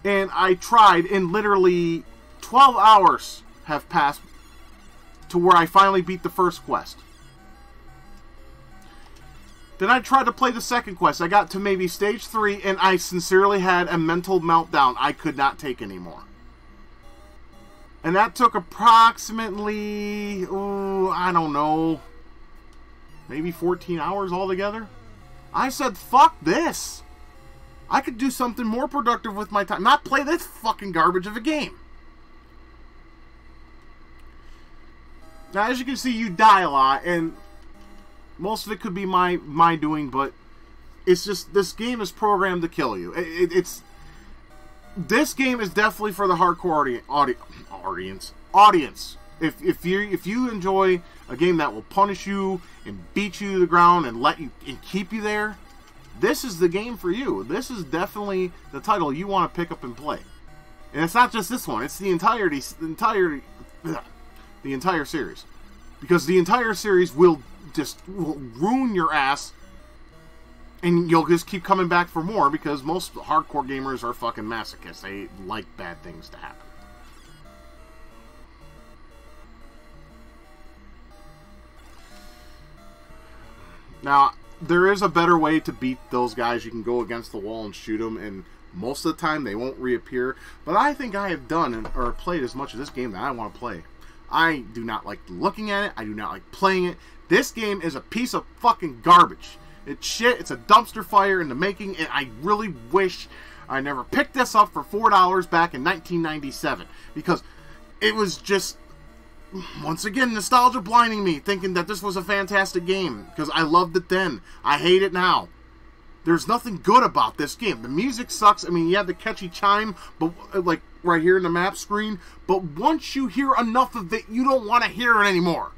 and I tried, and literally 12 hours have passed to where I finally beat the first quest. Then I tried to play the second quest. I got to maybe stage 3, and I sincerely had a mental meltdown I could not take anymore. And that took approximately, I don't know, maybe 14 hours altogether. I said, fuck this. I could do something more productive with my time. Not play this fucking garbage of a game. Now, as you can see, you die a lot, and most of it could be my doing, but it's just, this game is programmed to kill you. This game is definitely for the hardcore audience. If you enjoy a game that will punish you and beat you to the ground and keep you there, this is the game for you. This is definitely the title you want to pick up and play. And it's not just this one; it's the entire series, because the entire series will ruin your ass. And you'll just keep coming back for more, because most hardcore gamers are fucking masochists. They like bad things to happen. Now, there is a better way to beat those guys. You can go against the wall and shoot them, and most of the time they won't reappear. But I think I have done or played as much of this game that I want to play. I do not like looking at it. I do not like playing it. This game is a piece of fucking garbage. It's shit. It's a dumpster fire in the making, and I really wish I never picked this up for $4 back in 1997, because it was just, once again, nostalgia blinding me, thinking that this was a fantastic game, because I loved it then. I hate it now. There's nothing good about this game. The music sucks. I mean, you have the catchy chime, but like right here in the map screen, but once you hear enough of it, you don't want to hear it anymore.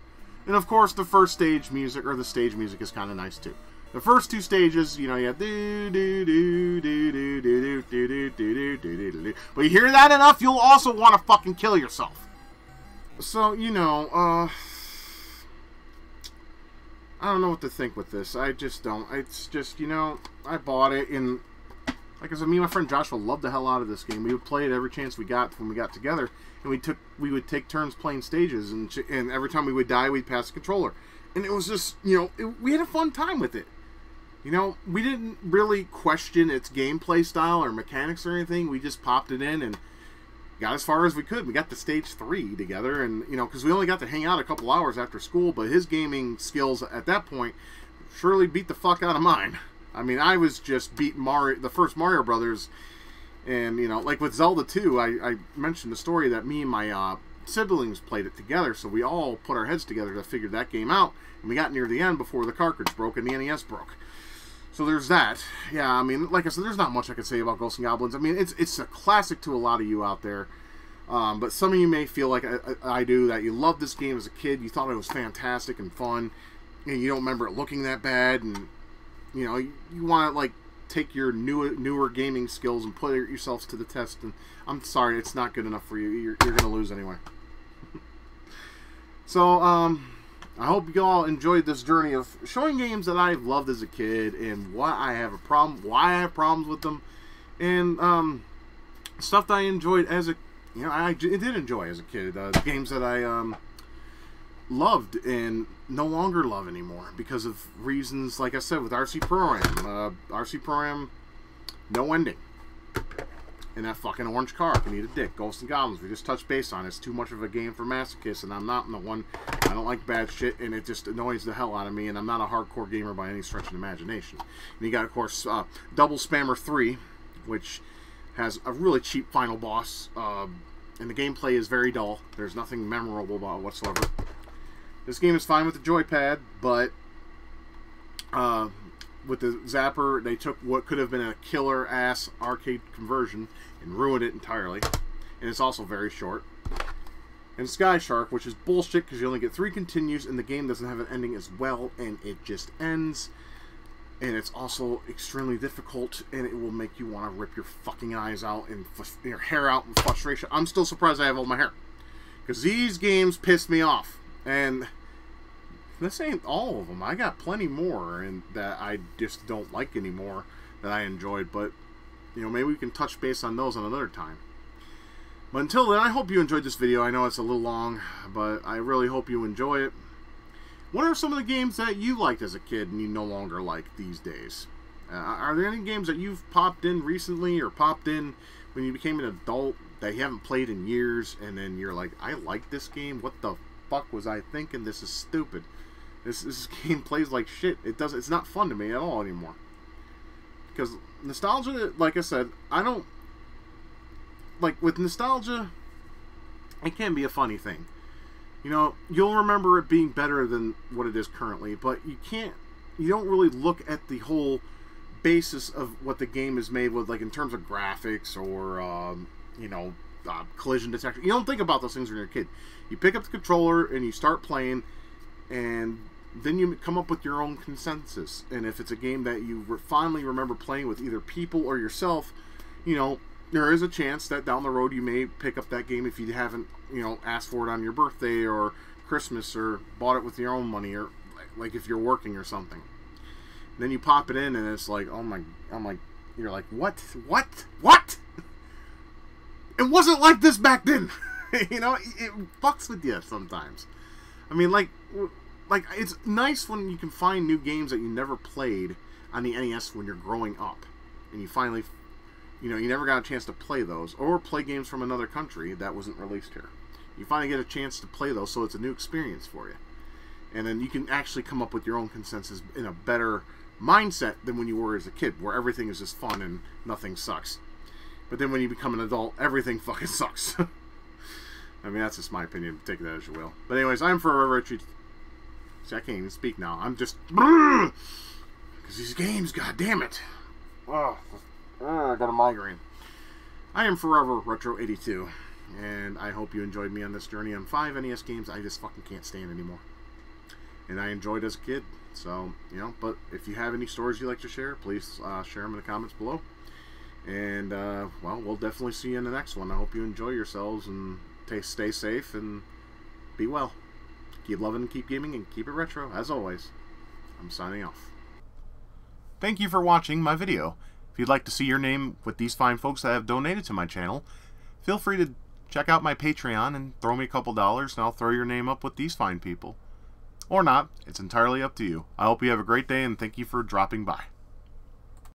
And of course, the first stage music, or the stage music, is kind of nice too. The first two stages, you have do do do do do do do do do do do do. But you hear that enough, you'll also want to fucking kill yourself. So, I don't know what to think with this. I just don't. It's just, I bought it, and like I said, me and my friend Joshua loved the hell out of this game. We would play it every chance we got when we got together, and we would take turns playing stages, and every time we would die, we'd pass the controller. And it was just, we had a fun time with it. We didn't really question its gameplay style or mechanics or anything. We just popped it in and got as far as we could. We got to stage 3 together, and, because we only got to hang out a couple hours after school, but his gaming skills at that point surely beat the fuck out of mine. I mean, I was just beating the first Mario Brothers, and, like with Zelda 2, I mentioned the story that me and my siblings played it together, so we all put our heads together to figure that game out, and we got near the end before the cartridge broke and the NES broke. So there's that. Yeah, I mean, like I said, there's not much I could say about Ghosts and Goblins. I mean, it's a classic to a lot of you out there. But some of you may feel like I do, that you loved this game as a kid, you thought it was fantastic and fun, and you don't remember it looking that bad, and, you want to, like, take your newer gaming skills and put yourselves to the test, and I'm sorry, it's not good enough for you. You're going to lose anyway. So, I hope you all enjoyed this journey of showing games that I've loved as a kid, and why I have problems with them, and stuff that I enjoyed as a, I did enjoy as a kid. The games that I loved and no longer love anymore because of reasons, like I said, with RC Pro-Am. RC Pro-Am, no ending. And that fucking orange car can eat a dick. Ghosts and Goblins, we just touched base on it. It's too much of a game for masochists, and I'm not in the one. I don't like bad shit, and it just annoys the hell out of me, and I'm not a hardcore gamer by any stretch of the imagination. And you got, of course, Double Spammer 3, which has a really cheap final boss, and the gameplay is very dull. There's nothing memorable about it whatsoever. This game is fine with the joypad, but with the Zapper, they took what could have been a killer-ass arcade conversion and ruined it entirely. And it's also very short. And Sky Shark, which is bullshit because you only get 3 continues, and the game doesn't have an ending as well, and it just ends. And it's also extremely difficult, and it will make you want to rip your fucking eyes out and your hair out in frustration. I'm still surprised I have all my hair, because these games piss me off. And this ain't all of them. I got plenty more and that I just don't like anymore that I enjoyed, but you know, maybe we can touch base on those another time. But until then, I hope you enjoyed this video. I know it's a little long, but I really hope you enjoy it. What are some of the games that you liked as a kid and you no longer like these days? Are there any games that you've popped in recently or popped in when you became an adult that you haven't played in years, and then you're like, I like this game? What the fuck was I thinking? This is stupid. This game plays like shit. It's not fun to me at all anymore. Because nostalgia, like I said, I don't... Like, with nostalgia, it can be a funny thing. You know, you'll remember it being better than what it is currently, but you don't really look at the whole basis of what the game is made with, like, in terms of graphics or, you know, collision detection. You don't think about those things when you're a kid. You pick up the controller and you start playing, and then you come up with your own consensus. And if it's a game that you fondly remember playing with either people or yourself, you know, there is a chance that down the road you may pick up that game if you haven't, you know, asked for it on your birthday or Christmas or bought it with your own money, or like if you're working or something. And then you pop it in and it's like, oh my, I'm like, you're like, what? It wasn't like this back then. You know, it fucks with you sometimes. I mean, like it's nice when you can find new games that you never played on the NES when you're growing up, and you finally, you know, you never got a chance to play those, or play games from another country that wasn't released here. You finally get a chance to play those, so it's a new experience for you. And then you can actually come up with your own consensus in a better mindset than when you were as a kid, where everything is just fun and nothing sucks. But then when you become an adult, everything fucking sucks. I mean, that's just my opinion. Take that as you will. But anyways, I'm Forever Richie. See, I can't even speak now. I'm just... Because these games, god damn it. Oh, I got a migraine. I am Forever Retro 82, and I hope you enjoyed me on this journey on 5 NES games I just fucking can't stand anymore. And I enjoyed as a kid, so, you know, but if you have any stories you'd like to share, please share them in the comments below. And, well, we'll definitely see you in the next one. I hope you enjoy yourselves, and stay safe, and be well. Keep loving, keep gaming, and keep it retro. As always, I'm signing off. Thank you for watching my video. If you'd like to see your name with these fine folks that have donated to my channel, feel free to check out my Patreon and throw me a couple dollars, and I'll throw your name up with these fine people. Or not. It's entirely up to you. I hope you have a great day, and thank you for dropping by.